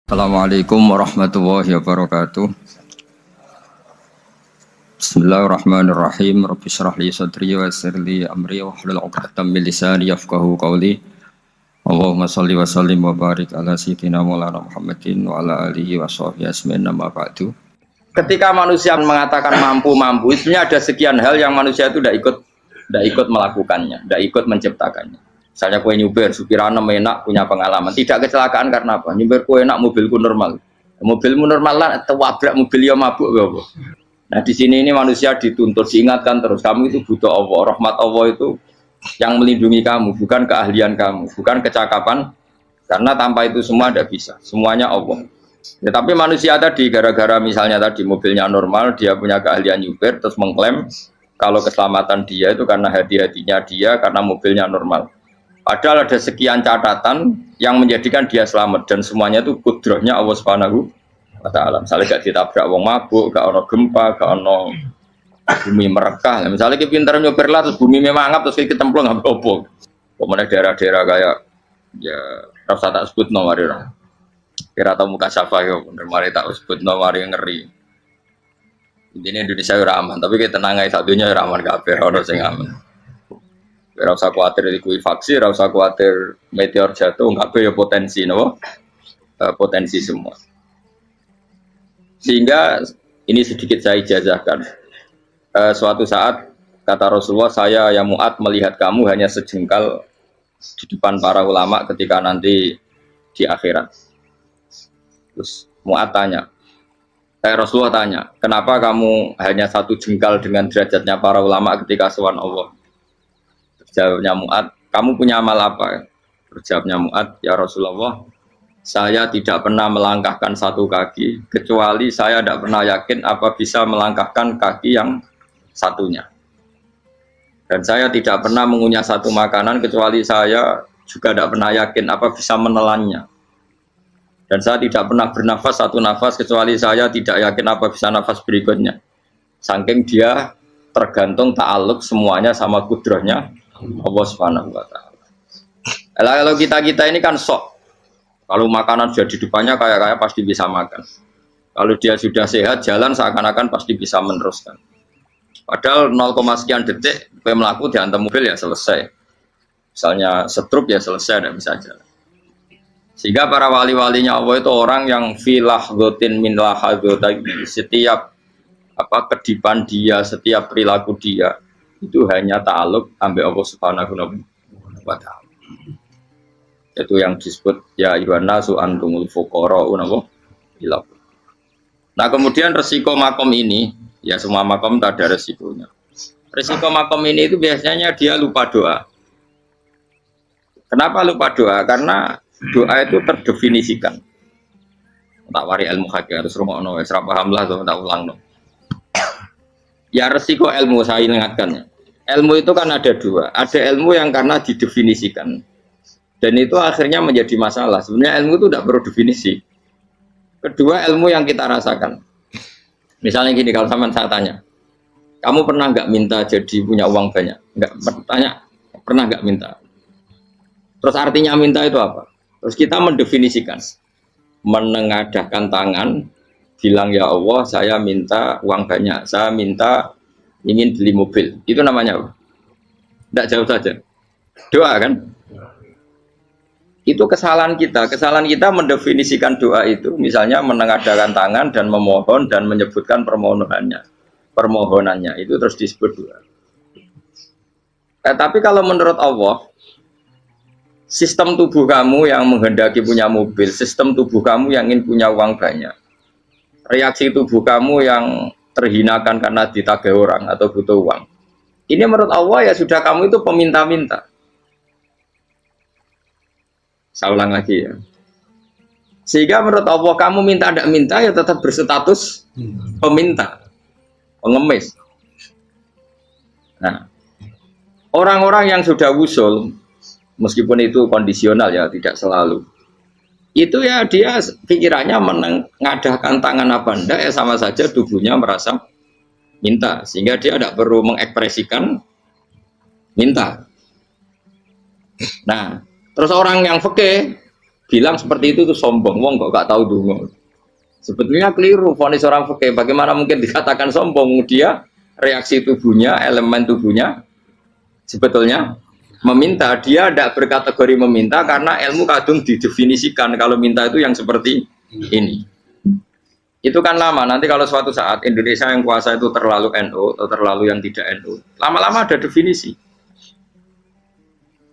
Assalamualaikum warahmatullahi wabarakatuh. Bismillahirrahmanirrahim. Rabbi shrah li sadri wa yassir li amri wahlul 'uqdatam min lisani yafqahu qawli. Allahumma shalli wa sallim wa barik ala sayyidina Maulana Muhammadin wa ala alihi wa sahbihi ajmain amma ba'du. Ketika manusia mengatakan mampu-mampu, sebenarnya ada sekian hal yang manusia itu tidak ikut melakukannya, tidak ikut menciptakannya. Misalnya kue nyuber, supirana enak, punya pengalaman. Tidak kecelakaan karena apa? Nyuber kue enak, mobilku normal. Mobilmu normal lah, wabrak mobil ya mabuk. Apa? Nah di sini ini manusia dituntut, diingatkan terus. Kamu itu butuh Allah, rahmat Allah itu yang melindungi kamu, bukan keahlian kamu, bukan kecakapan. Karena tanpa itu semua tidak bisa, semuanya Allah. Ya, tapi manusia tadi, gara-gara misalnya tadi mobilnya normal, dia punya keahlian nyuber, terus mengklaim kalau keselamatan dia itu karena hati-hatinya dia, karena mobilnya normal. Padahal ada sekian catatan yang menjadikan dia selamat dan semuanya itu kudrahnya Allah Subhanahu wa taala. Misalnya gak ditabrak wong mabuk, gak ono gempa, gak ono bumi merekah. Misalnya kita pintar nyoper lah terus bumi memangap terus kita kecemplung nggak apa-apa. Kemudian daerah-daerah kayak ya rasa tak sebut nomor orang. Kira tahu muka siapa ya, mari tak sebut nomor yang ngeri. Intinya Indonesia aman, tapi kita tenang aja satunya aman kabeh ono sing aman. Ora usah kuwatir likuifaksi, ora usah kuwatir meteor jatuh, enggak ya potensi no? Potensi semua. Sehingga ini sedikit saya ijazahkan. Suatu saat kata Rasulullah, saya yang Mu'ad melihat kamu hanya sejengkal di depan para ulama ketika nanti di akhirat. Terus Mu'ad tanya, Rasulullah tanya, kenapa kamu hanya satu jengkal dengan derajatnya para ulama ketika sowan Allah? Jawabnya Mu'ad, kamu punya amal apa? Jawabnya Mu'ad, ya Rasulullah, saya tidak pernah melangkahkan satu kaki, kecuali saya tidak pernah yakin apa bisa melangkahkan kaki yang satunya. Dan saya tidak pernah mengunyah satu makanan, kecuali saya juga tidak pernah yakin apa bisa menelannya. Dan saya tidak pernah bernafas satu nafas, kecuali saya tidak yakin apa bisa nafas berikutnya. Saking dia tergantung ta'aluk semuanya sama kudrahnya Allah Subhanahu wa taala. Kalau kita ini kan sok. Kalau makanan sudah di depannya kayak pasti bisa makan. Kalau dia sudah sehat jalan seakan-akan pasti bisa meneruskan. Padahal 0, sekian detik melaku dihantam mobil ya selesai. Misalnya stroke ya selesai dan bisa jalan. Sehingga para wali-walinya Allah itu orang yang filah gotin min lahadotagi, setiap kedipan dia, setiap perilaku dia itu hanya ta'aluk ambil Allah Subhanahu wa ta'ala. Itu yang disebut ya ayyuhan nasu antumul fuqara'u ila. Nah, kemudian resiko makom ini, ya semua makom tak ada resikonya. Resiko makom ini itu biasanya dia lupa doa. Kenapa lupa doa? Karena doa itu terdefinisikan. Tak wari ilmu hakikat terus rumono wis ra paham lah tak ulang no. Ya resiko ilmu saya ingatkan. Ilmu itu kan ada dua. Ada ilmu yang karena didefinisikan. Dan itu akhirnya menjadi masalah. Sebenarnya ilmu itu tidak perlu definisi. Kedua ilmu yang kita rasakan. Misalnya gini, kalau sama saya tanya. Kamu pernah nggak minta jadi punya uang banyak? Nggak tanya. Pernah nggak minta? Terus artinya minta itu apa? Terus kita mendefinisikan. Menengadahkan tangan. Bilang ya Allah saya minta uang banyak, saya minta ingin beli mobil, itu namanya apa? Tidak jauh saja, doa kan? Itu kesalahan kita mendefinisikan doa itu, misalnya menengadahkan tangan dan memohon dan menyebutkan permohonannya itu terus disebut doa. Tapi kalau menurut Allah, sistem tubuh kamu yang menghendaki punya mobil, sistem tubuh kamu yang ingin punya uang banyak, reaksi tubuh kamu yang terhinakan karena ditagih orang atau butuh uang. Ini menurut Allah ya sudah kamu itu peminta-minta. Saya ulang lagi ya. Sehingga menurut Allah kamu minta tidak minta ya tetap berstatus peminta, pengemis. Nah, orang-orang yang sudah wusul, meskipun itu kondisional ya tidak selalu. Itu ya dia pikirannya mengadahkan tangan apa enggak ya sama saja tubuhnya merasa minta sehingga dia tidak perlu mengekspresikan minta. Nah, terus orang yang fikih bilang seperti itu tuh sombong, wong kok gak tahu dungo. Sebetulnya keliru vonis orang fikih. Bagaimana mungkin dikatakan sombong? Dia reaksi tubuhnya, elemen tubuhnya sebetulnya meminta. Dia tidak berkategori meminta karena ilmu kadung didefinisikan kalau minta itu yang seperti ini. Itu kan lama. Nanti kalau suatu saat Indonesia yang kuasa itu terlalu NU atau terlalu yang tidak NU, lama-lama ada definisi.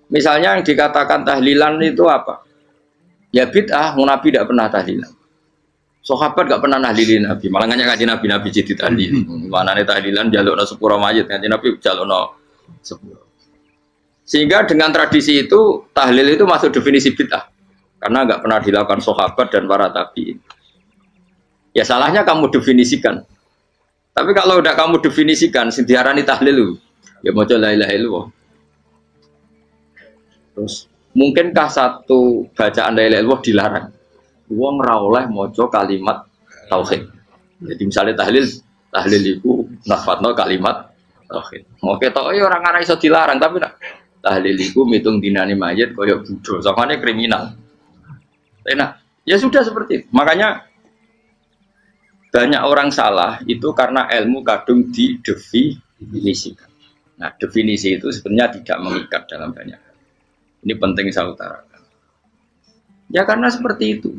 Misalnya yang dikatakan tahlilan itu apa? Ya bid'ah, Nabi tidak pernah tahlilan. Sahabat gak pernah nahlilin Nabi, malah nggak ngaji Nabi jadi tahlil. Mana nih tahlilan jalukno sepuro mayit, ngaji Nabi jalukno sepuro. Sehingga dengan tradisi itu tahlil itu masuk definisi bid'ah karena nggak pernah dilakukan sahabat dan para tabi'in. Ya salahnya kamu definisikan. Tapi kalau udah kamu definisikan, diarani tahlil, ya mau la ilaha illallah. Terus mungkinkah satu bacaan la ilaha illallah dilarang? Wong ra oleh maca kalimat tauhid. Jadi misalnya tahlil iku nafadno kalimat tauhid. Mau ketok orang ora iso dilarang tapi nak tahlil iku mitung dinani mayit kaya budo. Sakane kriminal. Enak. Ya sudah seperti itu. Makanya banyak orang salah itu karena ilmu kadung didefinisikan. Nah, definisi itu sebenarnya tidak mengikat dalam banyak hal. Ini penting saya utarakan. Ya karena seperti itu.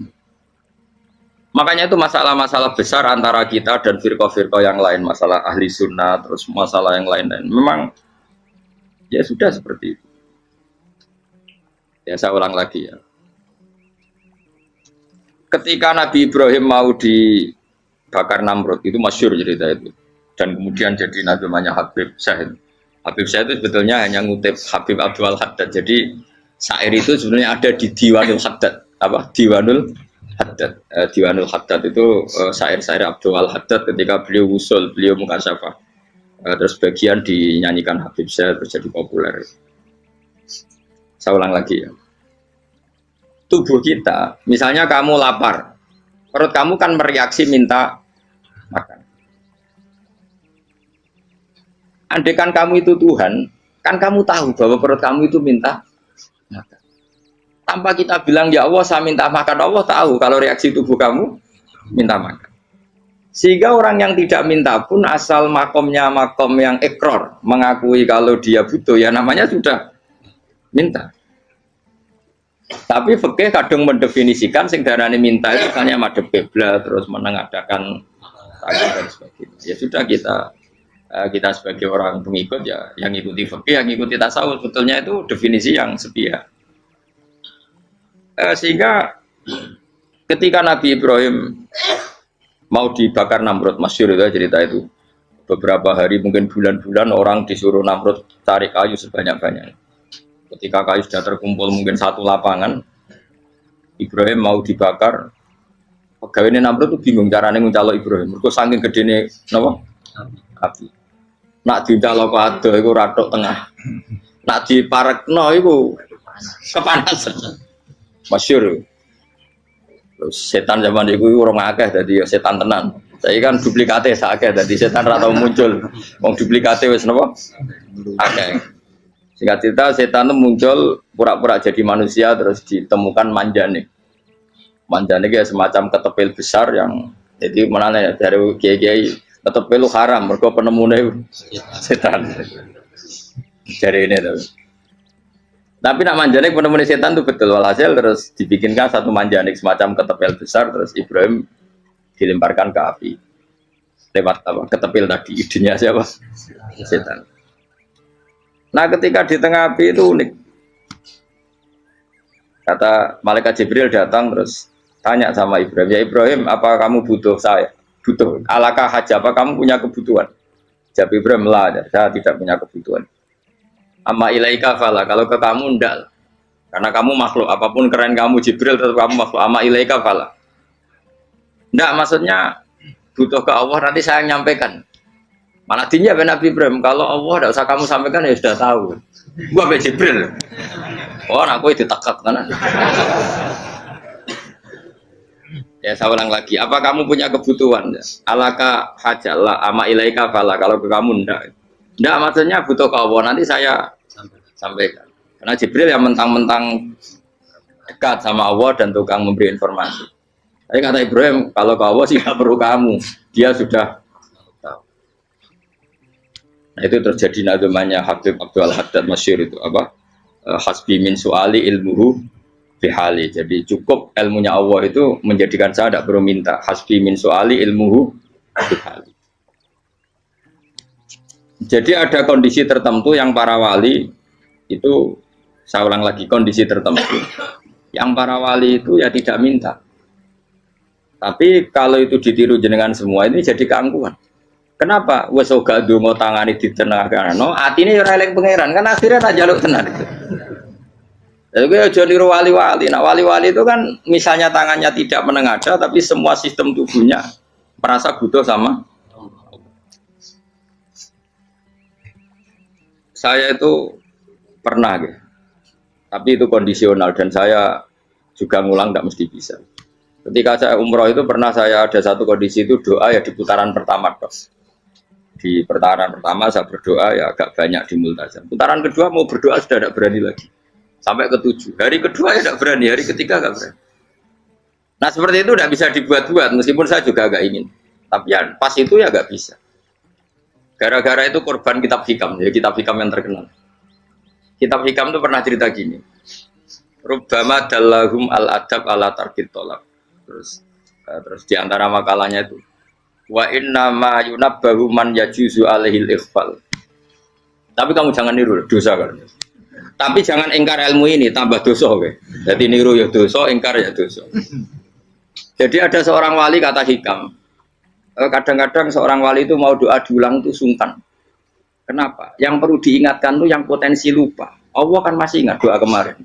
Makanya itu masalah-masalah besar antara kita dan firqah-firqah yang lain, masalah ahli sunnah, terus masalah yang lain-lain. Memang ya sudah seperti itu. Ya saya ulang lagi ya. Ketika Nabi Ibrahim mau dibakar Namrud, itu masyhur cerita itu. Dan kemudian jadi Nabi namanya Habib Syahid. Habib Syahid itu sebetulnya hanya ngutip Habib Abdul Haddad. Jadi syair itu sebenarnya ada di Diwanul Haddad. Apa? Diwanul Haddad. Diwanul Haddad itu syair-syair Abdul Haddad ketika beliau usul, beliau mukasyafah. Terus bagian dinyanyikan Habib Syahid terus jadi populer. Saya ulang lagi ya. Tubuh kita, misalnya kamu lapar, perut kamu kan mereaksi minta makan. Andaikan kamu itu Tuhan, kan kamu tahu bahwa perut kamu itu minta makan. Tanpa kita bilang ya Allah saya minta makan, Allah tahu kalau reaksi tubuh kamu minta makan. Sehingga orang yang tidak minta pun asal makomnya makom yang ikror, mengakui kalau dia butuh, ya namanya sudah minta. Tapi fikih kadang mendefinisikan sing darane minta itu hanya madhep qiblat terus menengadakan tangan dan sebagainya. Ya sudah kita sebagai orang pengikut ya yang ikuti fikih, yang ikuti tasawuf sebetulnya itu definisi yang sepihak. Sehingga ketika Nabi Ibrahim mau dibakar Namrud, masyhur itu cerita itu. Beberapa hari mungkin bulan-bulan orang disuruh Namrud cari kayu sebanyak-banyaknya. Ketika kayu sudah terkumpul mungkin satu lapangan, Ibrahim mau dibakar. Pegawai Namrud itu bingung caranya nguncalo Ibrahim. Mereka saking gedene napa? Api. Nak dincalo kok ado iku ratok tengah. Nak diparekno iku kepanasan. Masyhur. Terus setan zaman iku ora akeh dadi setan tenan. Saiki kan duplikate sak akeh dadi setan ra tau muncul. Wong duplikate wis napa? Akeh. Singkat cerita setan itu muncul pura-pura jadi manusia terus ditemukan manjanik. Manjanik ya semacam ketepil besar yang jadi mana ya dari kiai-kiai ketepil haram mergo penemune setan. Jadi ini tuh. Tapi nak manjanik penemune setan itu betul walhasil terus dibikinkan satu manjanik semacam ketepil besar terus Ibrahim dilemparkan ke api. Lewat apa? Ketepil tadi idenya siapa? Setan. Nah ketika di tengah api itu unik. Kata malaikat Jibril datang terus tanya sama Ibrahim, ya Ibrahim apa kamu butuh saya? Butuh. Alakah haja apa kamu punya kebutuhan? Jawab Ibrahim lah, saya tidak punya kebutuhan. Amma ilaika fala, kalau ke kamu enggak. Karena kamu makhluk, apapun keren kamu Jibril tetap kamu makhluk. Amma ilaika fala. Enggak maksudnya butuh ke Allah nanti saya nyampaikan. Malah dinya Nabi Ibrahim, kalau Allah tidak usah kamu sampaikan ya sudah tahu. Gua be Jibril. Oh, aku itu ditekak kan. Ya saya ulang lagi, apa kamu punya kebutuhan? Alaka hajalah ama ilaika fala, kalau ke kamu ndak. Ndak maksudnya butuh ke Allah nanti saya sampaikan. Karena Jibril yang mentang-mentang dekat sama Allah dan tukang memberi informasi. Tapi kata Ibrahim, kalau ke Allah sih nggak perlu kamu, dia sudah tahu. Nah itu terjadi nadamanya Habib Abdul Haddad Masyhur itu apa? Hasbi min su'ali ilmuhu bihali. Jadi cukup ilmunya Allah itu menjadikan saya tidak perlu minta. Hasbi min su'ali ilmuhu bihali. Jadi ada kondisi tertentu yang para wali itu, saya ulang lagi, kondisi tertentu yang para wali itu ya tidak minta. Tapi kalau itu ditiru jenengan semua ini jadi keangkuhan. Kenapa? Wes ora ndonga tangane ditenangano, atine ora eling pangeran, kan akhirnya tak jaluk tenan. Jadi aja niru wali-wali. Nah, wali-wali itu kan misalnya tangannya tidak menengadah tapi semua sistem tubuhnya merasa butuh sama. Saya itu pernah gitu. Tapi itu kondisional dan saya juga ngulang tidak mesti bisa. Ketika saya umroh itu pernah saya ada satu kondisi itu doa ya di putaran pertama dos. Di putaran pertama saya berdoa ya agak banyak di multazam. Putaran kedua mau berdoa sudah tidak berani lagi. Sampai ke-7. Hari kedua ya tidak berani, hari ketiga tidak berani. Nah seperti itu tidak bisa dibuat-buat meskipun saya juga agak ingin. Tapi ya pas itu ya nggak bisa. Gara-gara itu korban kitab hikam, ya kitab hikam yang terkenal. Kitab hikam itu pernah cerita gini. Rubbama dallahum al-adab ala tarkit tolak. Terus di antara makalahnya itu wa inna ma yunabbahu man yajuzu alaihil ikhfal. Tapi kamu jangan niru dosa kan. Tapi jangan ingkar ilmu ini tambah dosa oke. Jadi niru ya dosa, ingkar ya dosa. Jadi ada seorang wali kata hikam. Kadang-kadang seorang wali itu mau doa diulang itu sungkan. Kenapa? Yang perlu diingatkan tuh yang potensi lupa. Allah kan masih ingat doa kemarin.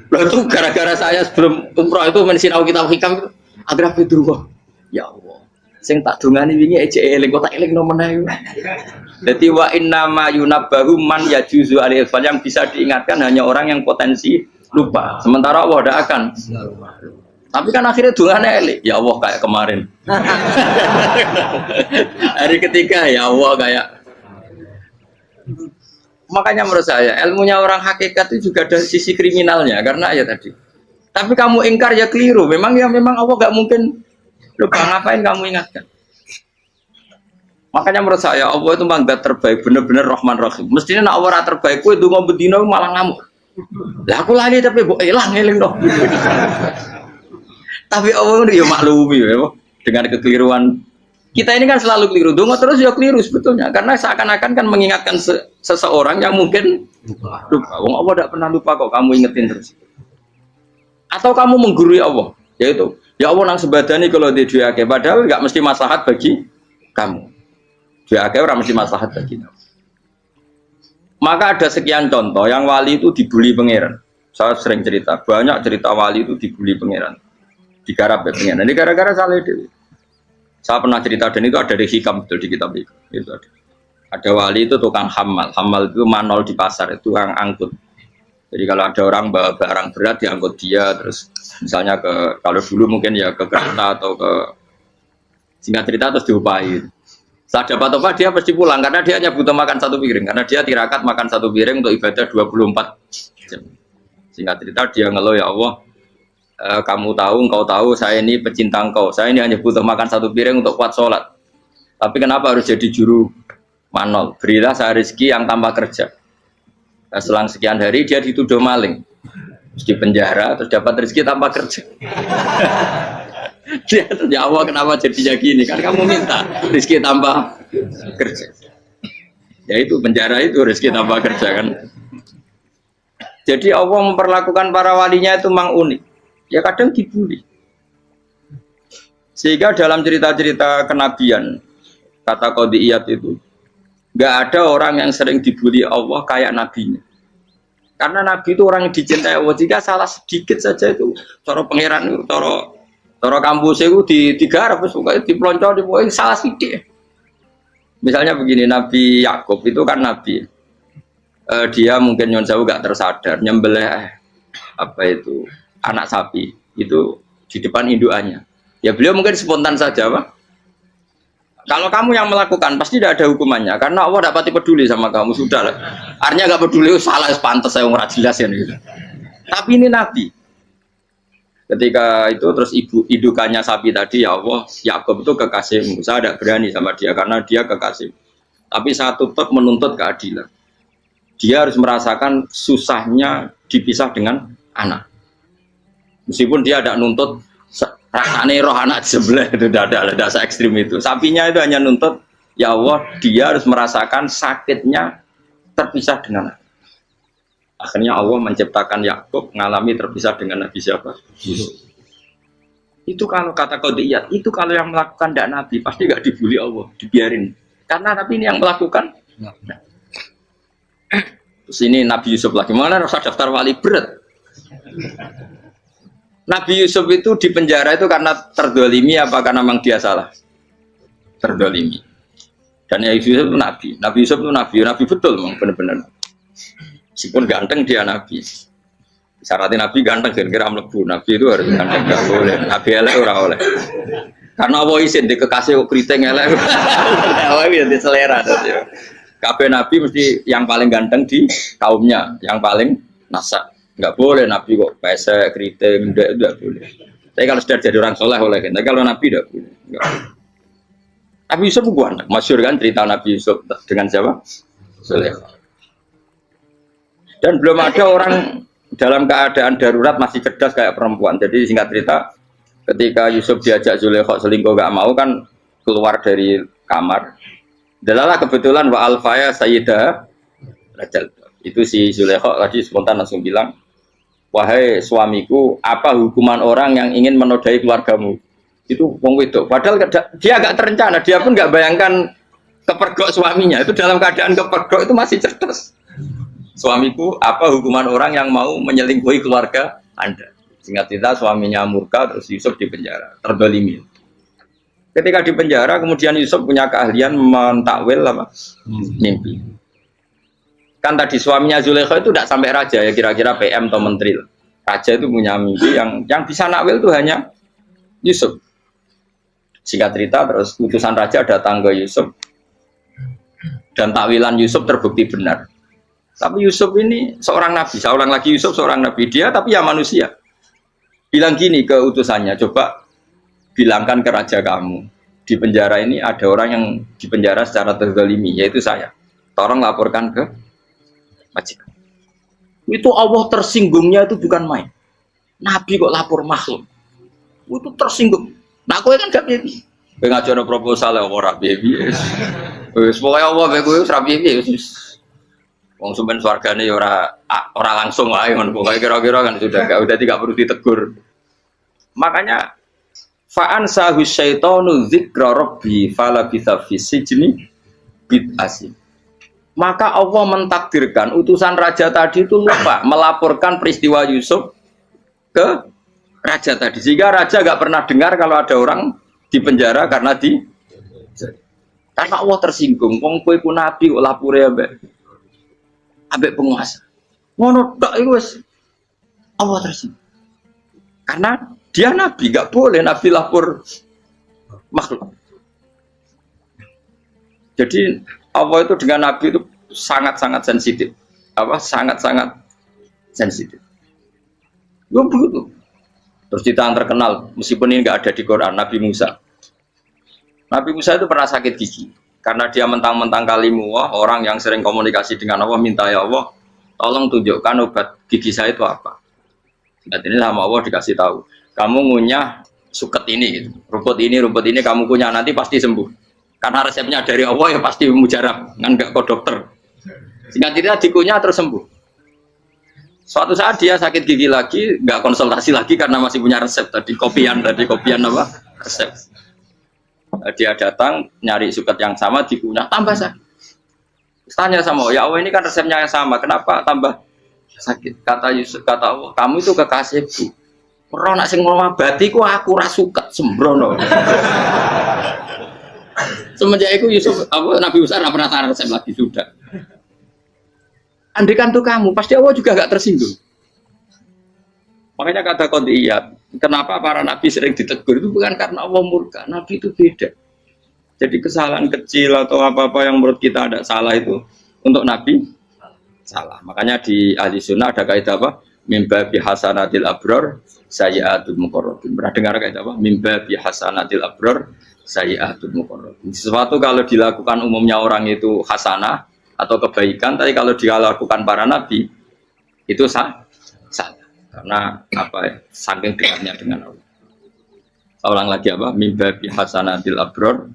Lalu itu gara-gara saya sebelum umroh itu mensinau kitab hikam itu agar fidrullah. Ya Allah, sing tak dungani wingi ejek eling kok tak eling nomene. Dadi wa inna ma yunabbahu man yajuzu alil fal, yang bisa diingatkan hanya orang yang potensi lupa. Sementara Allah tidak akan. Tapi kan akhirnya dungane eling. Ya Allah kayak kemarin. Hari ketiga ya Allah kayak. Makanya menurut saya ilmunya orang hakikat itu juga ada sisi kriminalnya karena ya tadi. Tapi kamu ingkar ya keliru. Memang Allah gak mungkin lupa, ngapain kamu ingatkan. Makanya menurut saya Allah itu memang zat terbaik, benar-benar Rahman Rahim. Mestinya nak Allah terbaik itu ngomong bedino malah ngamuk. Lah aku lali tapi kok hilang eling dong. Tapi Allah itu ya maklumi ya dengan kekeliruan. Kita ini kan selalu keliru, dongo terus ya keliru sebetulnya, karena seakan-akan kan mengingatkan seseorang yang mungkin lupa. Wong Allah tidak pernah lupa kok, kamu ingetin terus. Atau kamu menggurui Allah, yaitu ya Allah nang sebadani kalau di duake, padahal nggak mesti maslahat bagi kamu. Duake orang mesti maslahat bagi kamu. Maka ada sekian contoh yang wali itu dibully pangeran. Saya sering cerita, banyak cerita wali itu dibully pangeran, digarap ya pangeran. Ini gara-gara salah dewi. Saya pernah cerita dan itu ada di hikam betul di kitab itu. Ada wali itu tukang hamal itu manol di pasar, itu tukang angkut. Jadi kalau ada orang bawa barang berat diangkut dia, terus misalnya kalau dulu mungkin ya ke kereta atau ke singkat cerita terus diupahi. Saat dapat apa dia pasti pulang karena dia hanya butuh makan satu piring, karena dia tirakat makan satu piring untuk ibadah 24 jam. Singkat cerita dia ngeluh ya Allah. Kamu tahu, engkau tahu, saya ini pecinta engkau. Saya ini hanya butuh makan satu piring untuk kuat sholat. Tapi kenapa harus jadi juru manol? Berilah saya rezeki yang tanpa kerja. Nah, selang sekian hari dia dituduh maling, terus di penjara, terus dapat rezeki tanpa kerja. Dia ya Allah kenapa jadinya gini? Kan kamu minta rezeki tanpa kerja. Ya itu penjara itu rezeki tanpa kerja kan. Jadi Allah memperlakukan para walinya itu memang unik. Ya kadang dibully. Sehingga dalam cerita-cerita kenabian, kata Qadiyat itu, nggak ada orang yang sering dibully Allah kayak nabinya. Karena nabi itu orang yang dicintai Allah. Jika salah sedikit saja itu, cara pangeran itu, cara kampus itu digarap, suka dipelonco, salah sedikit. Misalnya begini, Nabi Yakub itu kan nabi. Dia mungkin nyon jauh nggak tersadar, nyembelih apa itu anak sapi itu di depan indukannya. Ya beliau mungkin spontan saja, Pak. Kalau kamu yang melakukan pasti tidak ada hukumannya karena Allah tidak pati peduli sama kamu, sudah lah. Artinya nggak peduli, salah pantas saya nggak jelas ya gitu. Tapi ini Nabi. Ketika itu terus indukannya sapi tadi, ya Allah, Yakub itu kekasihmu. Saya tidak berani sama dia karena dia kekasih. Tapi saya tetap menuntut keadilan. Dia harus merasakan susahnya dipisah dengan anak. Meskipun dia tidak nuntut rasanya roh anak sebelah, itu tidak ada se ekstrim itu. Sapinya itu hanya nuntut, ya Allah, dia harus merasakan sakitnya terpisah dengan anak. Akhirnya Allah menciptakan Yakub mengalami terpisah dengan Nabi siapa? Yusuf. Itu kalau kata qadiyat, itu kalau yang melakukan tidak Nabi pasti nggak dibully Allah, dibiarin. Karena Nabi ini yang melakukan. Nah. Terus ini Nabi Yusuf lagi, mana rasa daftar wali berat. Nabi Yusuf itu di penjara itu karena terdolimi apa karena memang dia salah? Terdolimi. Dan ya Yusuf itu Nabi. Nabi Yusuf itu Nabi betul memang benar-benar. Meskipun ganteng dia Nabi. Syaratnya Nabi ganteng kira-kira mlebu. Nabi itu harus ganteng, enggak boleh. Nabi elek ora oleh. Karena Allah izin di kekasih kok kriting elek. Allah ya di selera dadi. Kabeh Nabi mesti yang paling ganteng di kaumnya, yang paling nasak. Enggak boleh Nabi kok pesek, kriting, enggak boleh. Tapi kalau sudah jadi orang soleh oleh. Tapi kalau Nabi enggak boleh. Enggak. Nabi Yusuf bukan, masyhur kan cerita Nabi Yusuf dengan siapa? Zulaikha. Dan belum ada orang dalam keadaan darurat masih cerdas kayak perempuan. Jadi singkat cerita, ketika Yusuf diajak Zulaikha selingkuh gak mau kan keluar dari kamar. Dalalah kebetulan wa alfaya sayyidah rajal. Itu si Zulaikha tadi spontan langsung bilang, wahai suamiku, apa hukuman orang yang ingin menodai keluargamu? Itu wong wedok. Padahal dia agak terencana, dia pun gak bayangkan kepergok suaminya. Itu dalam keadaan kepergok itu masih cerdas. Suamiku, apa hukuman orang yang mau menyelingkuhi keluarga Anda? Singkat cerita, suaminya murka, terus Yusuf di penjara, terdolimi. Ketika di penjara, kemudian Yusuf punya keahlian mentakwil apa? Mimpi. Kan tadi suaminya Zulaikha itu tidak sampai raja, ya kira-kira PM atau menteri. Raja itu punya mimpi yang bisa nakwil itu hanya Yusuf. Singkat cerita, terus utusan raja datang ke Yusuf, dan takwilan Yusuf terbukti benar. Tapi Yusuf ini seorang nabi, saya ulang lagi Yusuf seorang nabi, dia tapi ya manusia. Bilang gini ke utusannya, coba bilangkan ke raja kamu, di penjara ini ada orang yang di penjara secara terzalimi, yaitu saya. Tolong laporkan ke majikan. Itu Allah tersinggungnya itu bukan main. Nabi kok lapor makhluk. Itu tersinggung. Nah, kowe kan gak piye. Kowe ngajono proposal ya ora piye. Wis pokoke Allah kowe wis ra piye. Wong sumpen swargane ya ora langsung wae ngono pokoke kira-kira kan sudah tidak perlu ditegur. Makanya fa'an sahu syaitanu dzikra rabbi fala bisa fi sijni bid'asin. Maka Allah mentakdirkan utusan raja tadi itu lupa melaporkan peristiwa Yusuf ke raja tadi. Sehingga raja gak pernah dengar kalau ada orang di penjara karena Allah tersinggung. Wong kowe ku nabi kok lapore ambek penguasa. Ngono tok iku wis Allah tersinggung. Karena dia nabi, gak boleh nabi lapor makhluk. Jadi Allah itu dengan nabi itu sangat-sangat sensitif. Sangat-sangat sensitif. Gue begitu. Terus cerita yang terkenal, meskipun ini nggak ada di Quran, Nabi Musa. Nabi Musa itu pernah sakit gigi. Karena dia mentang-mentang kalimullah, orang yang sering komunikasi dengan Allah, minta ya Allah, tolong tunjukkan obat gigi saya itu apa. Dan ini sama Allah dikasih tahu. Kamu ngunyah suket ini, gitu. rumput ini kamu kunyah, nanti pasti sembuh. Karena resepnya dari Allah ya pasti mujarab, kan nggak ke dokter. Sehingga tidak dikunyah terus sembuh. Suatu saat dia sakit gigi lagi, nggak konsultasi lagi karena masih punya resep tadi kopian apa resep. Dia datang nyari suket yang sama dikunyah tambah sakit. Tanya sama ya Allah ini kan resepnya yang sama, kenapa tambah sakit? Kata Yusuf, kata Allah, kamu itu kekasihku. Ora nak sing ngobati ku aku ra suket sembrono. Semenjak itu Yusuf Nabi Musa nggak pernah taruh resep lagi sudah. Andaikan tuh kamu, pasti Allah juga gak tersinggung. Makanya kata qadiyat, kenapa para nabi sering ditegur itu bukan karena Allah murka, nabi itu beda. Jadi kesalahan kecil atau apa-apa yang menurut kita ada salah itu untuk nabi salah. Makanya di ahli sunnah ada kaidah apa? Mimba bi hasanatil abror sayyi'atul muqarrabin. Pernah dengar kayak apa? Mimba bi hasanatil abror sayyi'atul muqarrabin. Sesuatu kalau dilakukan umumnya orang itu hasanah atau kebaikan, tapi kalau dilakukan para nabi itu salah. Karena apa ya? Saking dekatnya dengan Allah. Saya ulang lagi apa? Mimba bi hasanatil abror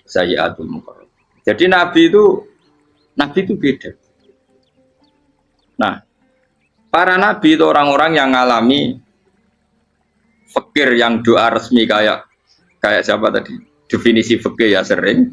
sayyi'atul muqarrabin. Jadi nabi itu beda. Nah, para nabi itu orang-orang yang ngalami fikir yang doa resmi kayak siapa tadi? Definisi fikir ya sering.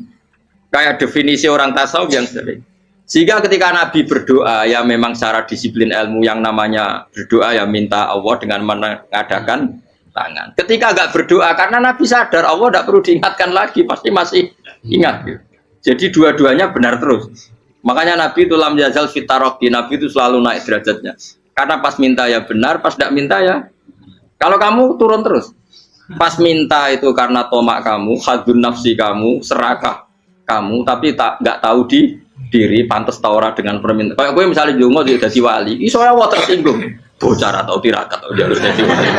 Kayak definisi orang tasawuf yang sering. Sehingga ketika Nabi berdoa ya memang secara disiplin ilmu yang namanya berdoa ya minta Allah dengan mengadakan tangan. Ketika enggak berdoa karena Nabi sadar Allah tidak perlu diingatkan lagi, pasti masih ingat. Gitu. Jadi dua-duanya benar terus. Makanya Nabi itu lam yazal fitaroki, Nabi itu selalu naik derajatnya. Karena pas minta ya benar, pas tidak minta ya. Kalau kamu turun terus. Pas minta itu karena tomak kamu, hadun nafsi kamu, serakah kamu, tapi nggak tahu diri, pantas taura dengan permintaan. Kayak gue misalnya jongo jadi wali, iso Allah tersinggung. Bocah atau tirakat atau jalur jadi wali.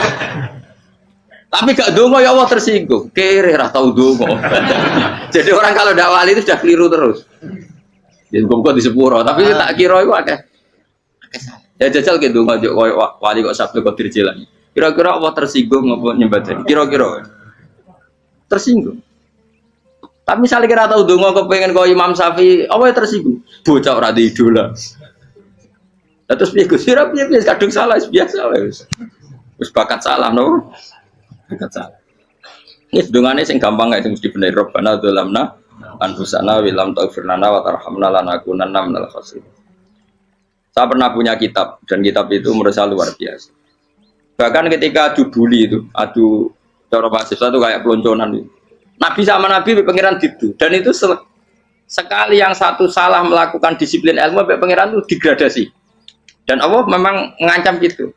Tapi gak dongo ya Allah tersinggung. Kere atau dongo. Jadi orang kalau tidak wali itu sudah keliru terus. Jadi kok di sepuro, tapi tak kira itu akeh. Ya jajal gitu ngajak wali kok sabtu kok dirjelan. Kira-kira Allah tersinggung apa nyembadani? Kira-kira tersinggung. Tapi misalnya kira tahu dongo kepengen kau Imam Syafi'i, apa tersinggung? Bocah ora di idola. Terus piye Gus? Piye kadung salah biasa wis. Wis bakat salah no. Bakat salah. Ini dongane sing gampang kae sing mesti bener Rabbana dzalamna anfusana wa lam taghfir lana wa tarhamna lanakunanna minal khasirin. Saya pernah punya kitab dan kitab itu menurut saya luar biasa. Bahkan ketika adu bully itu, adu cara mahasiswa itu kayak pelonconan itu. Nabi sama Nabi pangeran itu dan itu sekali yang satu salah melakukan disiplin ilmu pangeran itu degradasi. Dan Allah memang mengancam gitu.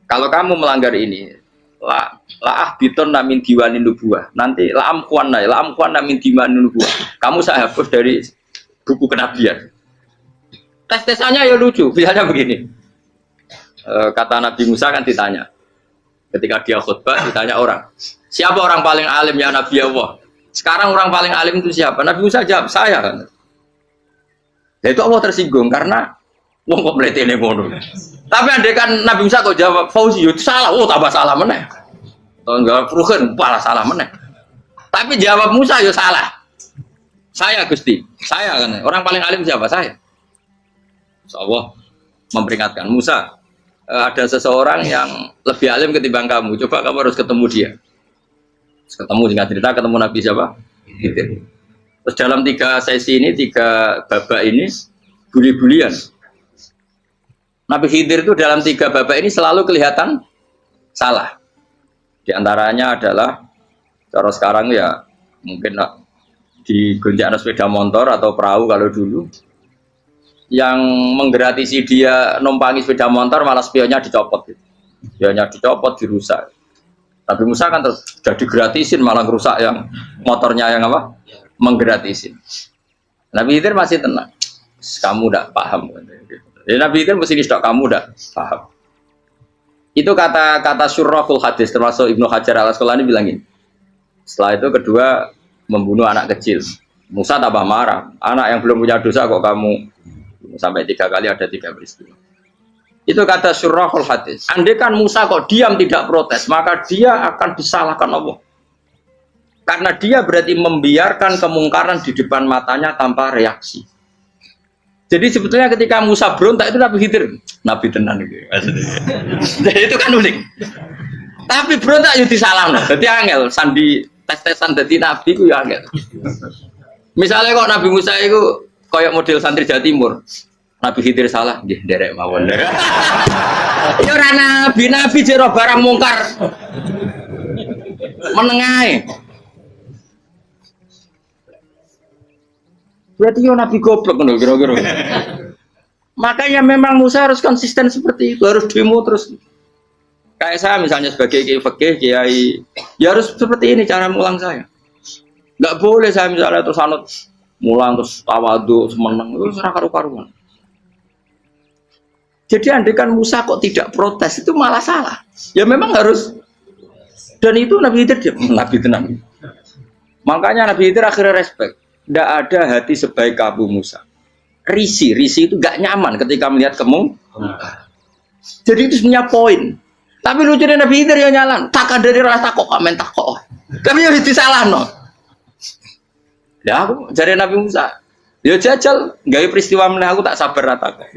Kalau kamu melanggar ini, la biton namin diwanin nubuah. Nanti la amkuan namin diwanin nubuah. Kamu saya hapus dari buku kenabian. Tes-tesannya ya lucu, misalnya begini. Kata Nabi Musa kan ditanya. Ketika dia khutbah ditanya orang. Siapa orang paling alim ya Nabi Allah? Sekarang orang paling alim itu siapa? Nabi Musa jawab, saya kan. Ya itu Allah tersinggung karena wong kok mletene ngono. Tapi andai kan Nabi Musa kok jawab Fauzi itu salah, tambah salah meneh. Atau enggak Ruhin, malah salah meneh. Tapi jawab Musa ya salah. Saya Gusti, saya kan. Orang paling alim siapa? Saya. Allah memperingatkan Musa, ada seseorang yang lebih alim ketimbang kamu. Coba kamu harus ketemu dia. Ketemu singkat cerita ketemu Nabi siapa? Khidir. Terus dalam 3 sesi ini, 3 babak ini buli-bulian. Nabi Khidir itu dalam 3 babak ini selalu kelihatan salah. Di antaranya adalah cara sekarang ya mungkin di gonjak sepeda motor atau perahu kalau dulu yang menggratisi dia numpangi sepeda motor malah spionnya dicopot. Spionnya dicopot, dirusak. Tapi Musa kan sudah digratisin malah rusak yang motornya yang apa? Menggratisin. Nabi Khidir masih tenang. Kamu udah paham. Jadi Nabi Khidir mesti sudah kamu udah paham. Itu kata syurrahul hadis termasuk Ibnu Hajar al-Asqalani bilangin. Setelah itu kedua membunuh anak kecil. Musa tambah marah. Anak yang belum punya dosa kok kamu sampai 3 kali ada 3 peristiwa. Itu kata syurrahul hadis. Andai kan Musa kok diam tidak protes, maka dia akan disalahkan Allah. Karena dia berarti membiarkan kemungkaran di depan matanya tanpa reaksi. Jadi sebetulnya ketika Musa berontak itu Nabi Khidir, Nabi tenan gitu. Jadi itu kan unik. Tapi berontak itu disalahkan. Jadi angel sandi tes-tesan jadi Nabi itu ya angel. Misalnya kok Nabi Musa itu kayak model santri Jawa Timur. Nabi Khidir salah, nggih nderek mawon. Ya ora nabi jero barang mungkar. Menengae. Berarti yo nabi goblok ngono kira-kira. Makanya memang Musa harus konsisten seperti itu, harus demo terus. Kayak saya misalnya sebagai kiai fikih, kiai ya harus seperti ini cara mulang saya. Enggak boleh saya misalnya terus anut mulang terus tawadhu semeneng itu ora karu-karuan. Jadi andekan Musa kok tidak protes itu malah salah. Ya memang harus. Dan itu Nabi Khidir Nabi tenang. Makanya Nabi Khidir akhirnya respect. Tidak ada hati sebaik Abu Musa. Risi itu gak nyaman ketika melihat kemungkaran. Jadi itu sebenarnya poin. Tapi lucunya Nabi Khidir yang nyalan. Tak ada rasa kok komen tak kok. Tapi ya disalah no. Ya aku jadi Nabi Musa. Ya jajal, gawe peristiwa meneh aku tak sabar rata kok.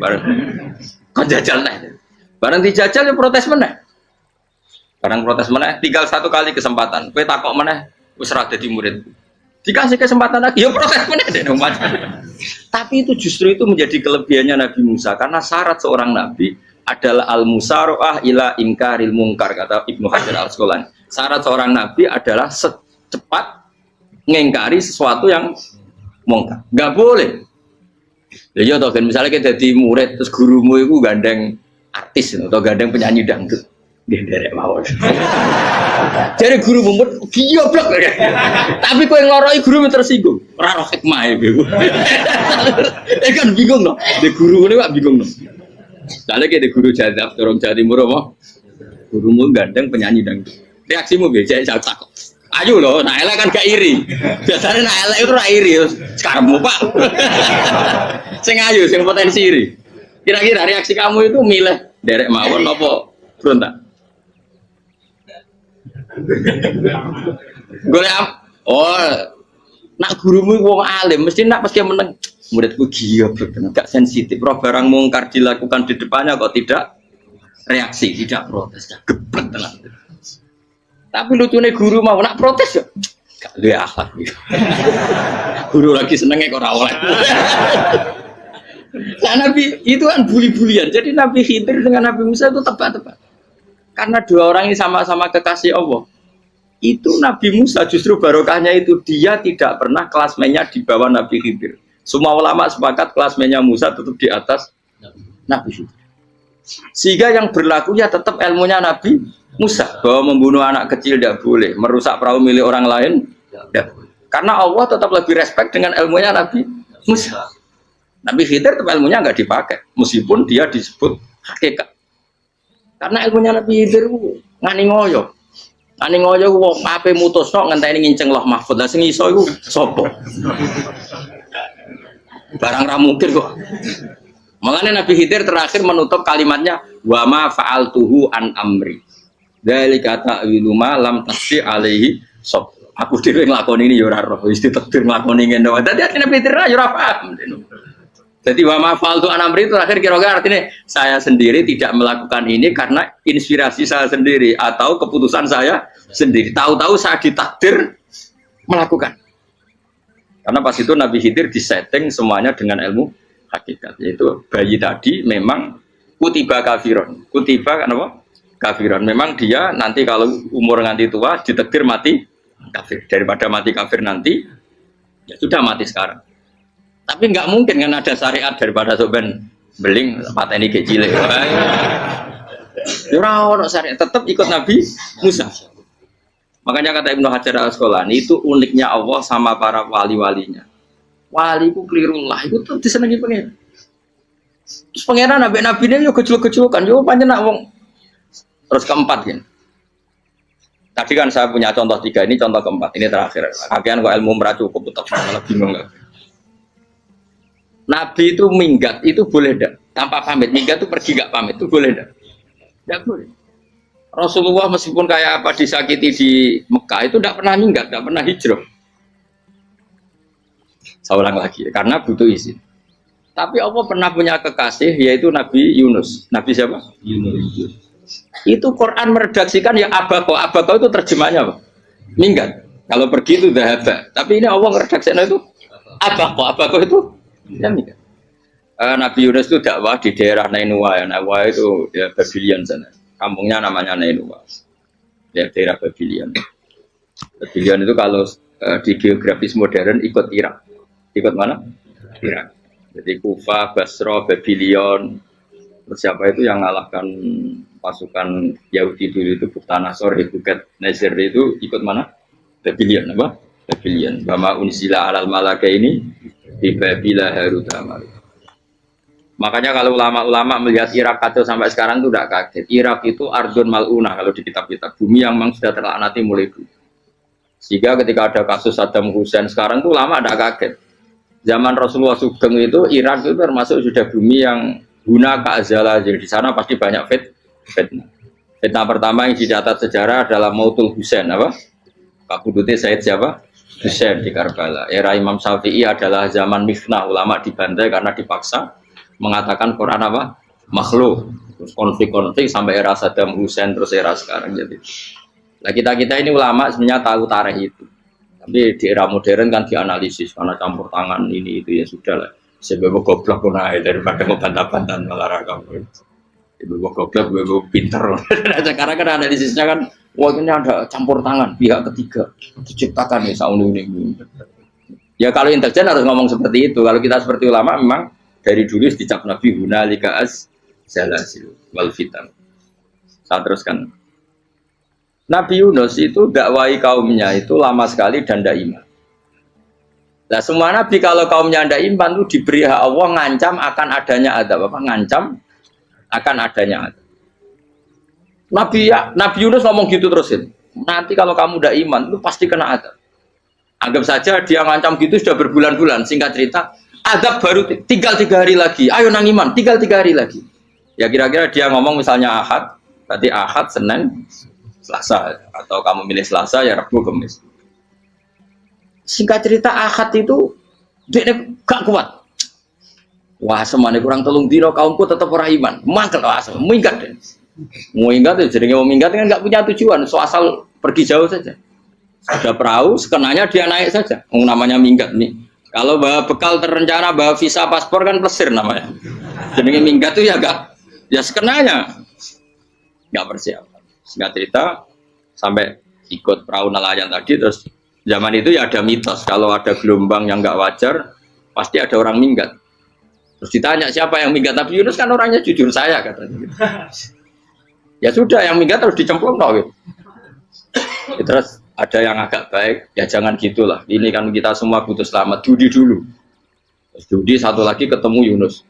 Kon jajal nih. Barang dijajal ya protes meneh. Barang protes meneh, tinggal satu kali kesempatan. Kowe takok meneh wis ora dadi murid. Dikasih kesempatan lagi, ya protes meneh deh umat. Tapi itu justru itu menjadi kelebihannya Nabi Musa karena syarat seorang nabi adalah al-musara'ah ila ingkaril munkar kata Ibnu Hajar Al-Asqalani. Syarat seorang nabi adalah secepat ngengkari sesuatu yang mungkar. Enggak boleh. Ya toh kan misalnya kita jadi murid terus gurumu itu gandeng artis atau gandeng penyanyi dangdut. Nderek mawon. Jadi guru mumet goblok. Tapi kowe ngloroi guru tersinggung. Ora roh hikmah iku. Kan bingung loh. De guru ini kok bingung loh. Soalnya kayak de guru jadab dorong Jawa Timur apa? Gurumu gandeng penyanyi dangdut. Reaksimu biasa saya takut. Ayo loh, nah elek kan gak iri. Biasanya nah elek itu ra iri. Sekarang Pak. Sing ayu, sing potensi iri. Kira-kira reaksi kamu itu milih derek mawon apa berontak? Golek nak gurumu wong alim mesti nak pas dia meneng muridku gila gak sensitif. Roh barang mungkar dilakukan di depannya kok tidak reaksi, tidak protes, geblek tenan. Tapi lucunya guru mau nak protes ya gak duwe akhlak gitu. Guru lagi senenge kok ora oleh. Nah Nabi itu kan buli-bulian. Jadi Nabi Khidir dengan Nabi Musa itu tepat-tepat. Karena dua orang ini sama-sama kekasih Allah. Itu Nabi Musa justru barokahnya itu dia tidak pernah kelasmennya di bawah Nabi Khidir. Semua ulama sepakat kelasmennya Musa tetap di atas Nabi Khidir. Sehingga yang berlaku ya tetap ilmunya Nabi Musa bahwa membunuh anak kecil tidak boleh, merusak perahu milik orang lain tidak boleh. Karena Allah tetap lebih respect dengan ilmunya Nabi Musa. Nabi Khidir tetap ilmunya nggak dipakai, meskipun dia disebut hakikat. Karena ilmunya Nabi Khidir ngani ngoyo wong ape mutusno ngenteni nginceng loh mahfud. Lah sing iso iku sapa? Barang ra mungkin kok. Makanya Nabi Khidir terakhir menutup kalimatnya wa ma fa'altuhu an amri. Dzalika ta'wilu ma lam tasbi alaihi sob. Aku dhewe nglakoni ini ya ora roh, wis ditakdir nglakoni ngene wae. Dadi Nabi Khidir ya ora paham. Jadi wa ma fa'altu an amri itu terakhir kira-kira artinya saya sendiri tidak melakukan ini karena inspirasi saya sendiri atau keputusan saya sendiri. Tahu-tahu saya ditakdir melakukan. Karena pas itu Nabi Khidir disetting semuanya dengan ilmu hakikat. Yaitu bayi tadi memang kutiba kafiron. Kutiba kan apa? Kafiron. Memang dia nanti kalau umur nganti tua ditakdir mati kafir. Daripada mati kafir nanti ya sudah mati sekarang. Tapi nggak mungkin kan ada syariat daripada soben beling pateni kecil. Ya ora syariat, tetap ikut Nabi Musa. Makanya kata Ibnu Hajar Al-Asqalani itu uniknya Allah sama para wali-walinya. Wali ku klirullah itu tuh disenengi pengen. Terus pengenan nabi-nabi ini yo kecil-kecilan, yo panjenengan wong. Terus keempat kan. Tadi kan saya punya contoh 3, ini contoh keempat, ini terakhir. Akhirnya kok ilmu meracu cukup malah bingung enggak. Nabi itu minggat itu boleh enggak? Tanpa pamit, minggat itu pergi enggak pamit itu boleh enggak? Enggak boleh. Rasulullah meskipun kayak apa disakiti di Mekah itu enggak pernah minggat, enggak pernah hijrah. Saya ulang lagi, karena butuh izin. Tapi Allah pernah punya kekasih yaitu Nabi Yunus. Nabi siapa? Yunus. Itu Quran meredaksikan ya abako. Abako itu terjemahnya apa? Minggat. Kalau pergi itu dahaba. Tapi ini Allah meredaksikan itu abako. Abako itu ya minggat. Nabi Yunus itu dakwah di daerah Nainua. Ya, Nainua itu ya Babylon sana. Kampungnya namanya Nainua. Ya daerah Babylon. Babylon itu kalau di geografis modern ikut Irak. Ikut mana? Irak. Jadi Kufa, Basra, Babylon. Terus siapa itu yang ngalahkan pasukan Yahudi dulu itu Buktanasor, Hebukat Nazir itu ikut mana? Babylon apa? Babylon. Bama unsila alal malaka ini di Babila Harut Amar. Makanya kalau ulama-ulama melihat Irak kacau sampai sekarang itu tidak kaget. Irak itu ardun mal'una kalau di kitab-kitab, bumi yang memang sudah terlaknati mulai dulu. Sehingga ketika ada kasus Saddam Hussein sekarang itu ulama tidak kaget. Zaman Rasulullah Sugeng itu Irak itu termasuk sudah bumi yang guna keazala. Jadi di sana pasti banyak fitnah. Fitnah pertama yang dicatat sejarah adalah Mautul Husain, apa? Kabudutnya Said siapa? Husain di Karbala. Era Imam Syafi'i adalah zaman mifnah, ulama dibantai karena dipaksa mengatakan Quran apa? Makhluk. Terus konflik-konflik sampai era Saddam Hussein terus era sekarang jadi. Nah kita ini ulama sebenarnya tahu tarikh itu. Tapi di era modern kan dianalisis karena campur tangan ini itu ya sudah lah. Sebab goblok pun aja daripada ngebantah-bantah olahraga. Ibu goblok, ibu pinter. Sekarang kan analisisnya kan, wah ini ada campur tangan pihak ketiga diciptakan ya sauni ini. Ya kalau intelijen harus ngomong seperti itu. Kalau kita seperti ulama memang dari dulu dicap Nabi hunalika az-zalasil wal fitan. Saya teruskan. Nabi Yunus itu dakwai kaumnya itu lama sekali dan tidak iman. Nah semua nabi kalau kaumnya tidak iman itu diberi hak Allah ngancam akan adanya adab apa? Ngancam akan adanya adab. Nabi Yunus ngomong gitu terusin. Nanti kalau kamu tidak iman itu pasti kena adab. Anggap saja dia ngancam gitu sudah berbulan-bulan. Singkat cerita, adab baru tinggal 3 hari lagi. Ayo nang iman, tinggal 3 hari lagi. Ya kira-kira dia ngomong misalnya Ahad, berarti Ahad, Senin, Selasa, atau kamu milih Selasa ya Rabu, Kamis. Singkat cerita Ahad itu dia gak kuat. Wah semuanya kurang telung dino kaumku tetap orang iman. Mangkel asal minggat deh. Mau minggat ya jadi mau minggat kan gak punya tujuan. So asal pergi jauh saja. Ada perahu, sekenanya dia naik saja. Namanya minggat nih. Kalau bawa bekal terencana, bawa visa paspor kan plesir namanya. Jadi minggat tuh ya gak, ya sekenanya gak persiapan. Singkat cerita sampai ikut perahu nelayan tadi terus zaman itu ya ada mitos kalau ada gelombang yang nggak wajar pasti ada orang minggat. Terus ditanya siapa yang minggat, Nabi Yunus kan orangnya jujur saya katanya. Gitu. Ya sudah yang minggat terus dicemplung gitu. Ya, terus ada yang agak baik ya jangan gitulah. Ini kan kita semua butuh selamat. Dudi dulu. Terus Dudi satu lagi ketemu Yunus.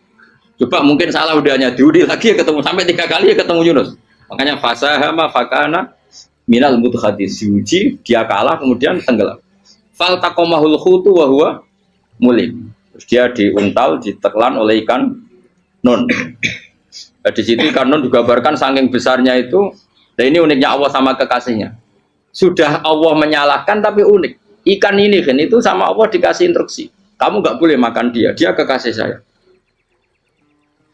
Coba mungkin salah udahnya Dudi lagi ketemu sampai 3 kali ya ketemu Yunus. Makanya fasahama fakana minal mudhadis diuji dia kalah kemudian tenggelam. Fal taqamahul khutu wa huwa mulim. Terus dia diuntal ditelan oleh ikan nun. Di situ ikan nun digambarkan saking besarnya itu. Dan ini uniknya Allah sama kekasihnya. Sudah Allah menyalahkan tapi unik. Ikan ini kan itu sama Allah dikasih instruksi. Kamu nggak boleh makan dia kekasih saya.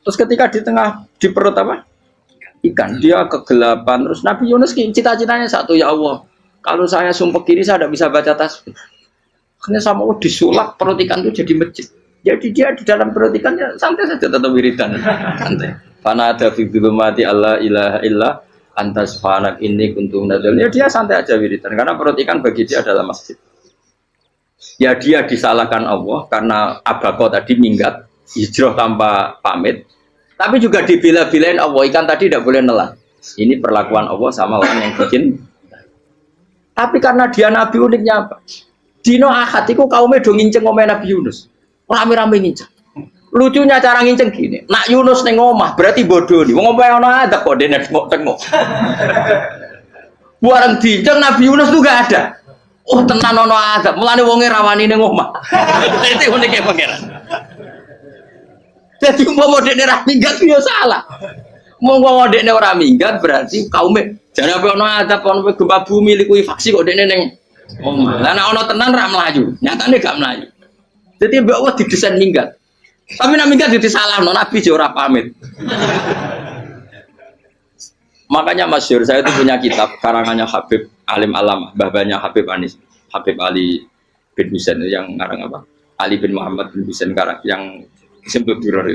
Terus ketika di tengah di perut apa? Ikan dia kegelapan terus Nabi Yunus cita-citanya satu ya Allah kalau saya sumpah kiri saya tidak bisa baca tasbih akhirnya sama Allah disulap perut ikan itu jadi masjid jadi dia di dalam perut ikannya santai saja tetap wiridan santai fana ada fi dzulumati alla ilaha illa antas fanak ini kuntum nadal ya dia santai aja wiridan karena perut ikan bagi dia adalah masjid ya dia disalahkan Allah karena abako tadi minggat hijrah tanpa pamit. Tapi juga dibela-belain Allah, ikan tadi tidak boleh nelan. Ini perlakuan Allah sama orang yang bikin. Tapi karena dia Nabi uniknya apa? Dino Ahad itu kaumnya do nginceng ngomel Nabi Yunus. Rame-rame nginceng. Lucunya cara nginceng gini. Nak Yunus neng omah berarti bodoh nih. Wong ngomel ana adab kok dene tengok. Buareng dinceng Nabi Yunus tuh gak ada. Oh tenan ono adab. Mulane wonge rawani neng omah. Itu uniknya pangeran. Jadi umpama dekne ora minggat yo salah. Umpama dekne ora minggat berarti kaume jane apa ono adab ono gempa bumi likuwi faksi kok dekne ning omah. Lah nek ono tenan ra mlayu, nyatane gak mlayu. Jadi mbok Allah didesain minggat. Tapi nek minggat yo disalahno Nabi yo ora pamit. Makanya masyhur saya itu punya kitab karangannya Habib Alim Alam, babanya Habib Anis, Habib Ali bin Husain yang ngarang apa? Ali bin Muhammad bin Husain karang yang disebut duror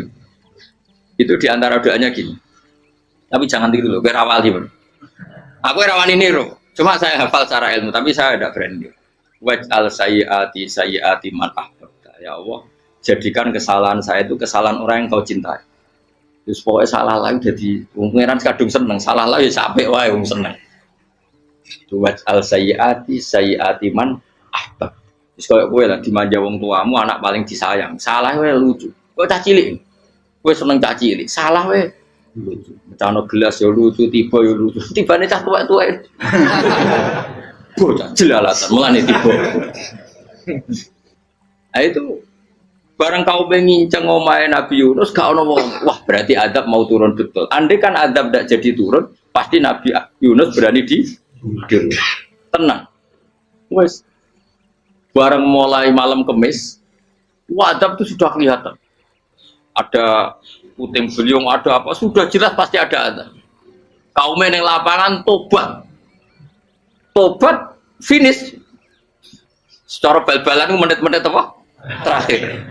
itu diantara doanya gini tapi jangan tiru loh, gue rawali bro. Aku rawani niru cuma saya hafal secara ilmu tapi saya tidak berani waj'al sayyiati man ahbabta ya Allah jadikan kesalahan saya itu kesalahan orang yang kau cintai terus pokoknya salah lagi jadi pengiran kadung seneng salah lagi sampai wae seneng waj'al sayyiati man ahbab terus kalau gue lah dimanja wong tuamu anak paling disayang salah gue lucu kok cah cilik Wes seneng caci ini, salah weh. Cano gelas ya lucu, tiba ya lucu. Tibane cah tuwek-tuwek. Bocah jelalatan mulane tiba. Nah itu barang kau penginceng omahe Nabi Yunus gak ono wong. Wah, berarti adab mau turun betul. Andai kan adab tidak jadi turun, pasti Nabi Yunus berani di tenang. Wes barang mulai malam Kemis, adab itu sudah kelihatan. Ada puting beliung, ada apa, sudah jelas pasti ada adab. Kaum yang lapangan tobat finish. Secara bal-balan menit-menit apa? Terakhir.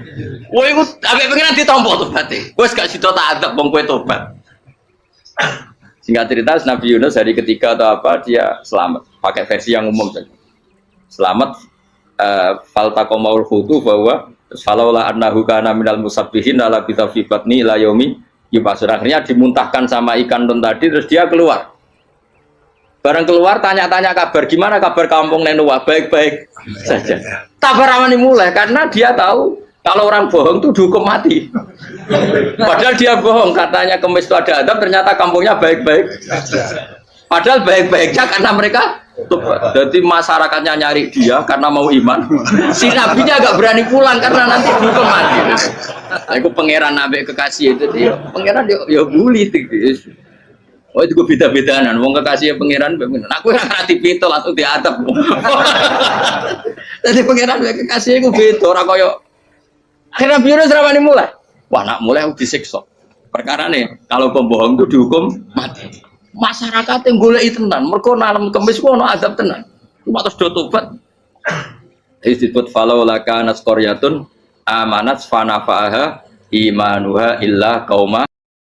Wah, itu agak pengen ditompo tobatnya. Wes gak sido tak adab wong kowe tobat. Singkat cerita Nabi Yunus hari ketiga atau apa dia selamat. Pakai versi yang umum saja. Selamat faltaqamaul hutu bahwa falaula annahu kana minal musabbihin la bisa fi batni ila yaumi yub'atsun. Akhirnya dimuntahkan sama ikan don tadi terus dia keluar. Barang keluar tanya-tanya kabar gimana kabar kampung Nenua, baik-baik saja. Kabar awani mulai karena dia tahu kalau orang bohong itu dihukum mati. Padahal dia bohong katanya Kemis itu ada adab, ternyata kampungnya baik-baik. Padahal baik-baiknya karena mereka jadi masyarakatnya nyari dia karena mau iman. Si nabinya agak berani pulang karena nanti dihukum mati. Aku pangeran nabi kekasih itu dia pangeran ya bully gitu. Oh itu gue beda-bedaan, wong kekasih pangeran, aku yang ngerti pintu langsung diatap. Jadi pangeran kekasih gue beda, orang koyo. Akhirnya biru seramani mulai. Wah nak mulai aku disiksa. Perkara nih, kalau pembohong itu dihukum mati. Masyarakat yang golek tenan, mergo nalem Kemis ku ono adab tenan. Cuma terus do tobat. Disebut falau laka nas qaryatun amanat fanafaha imanuha illa qauma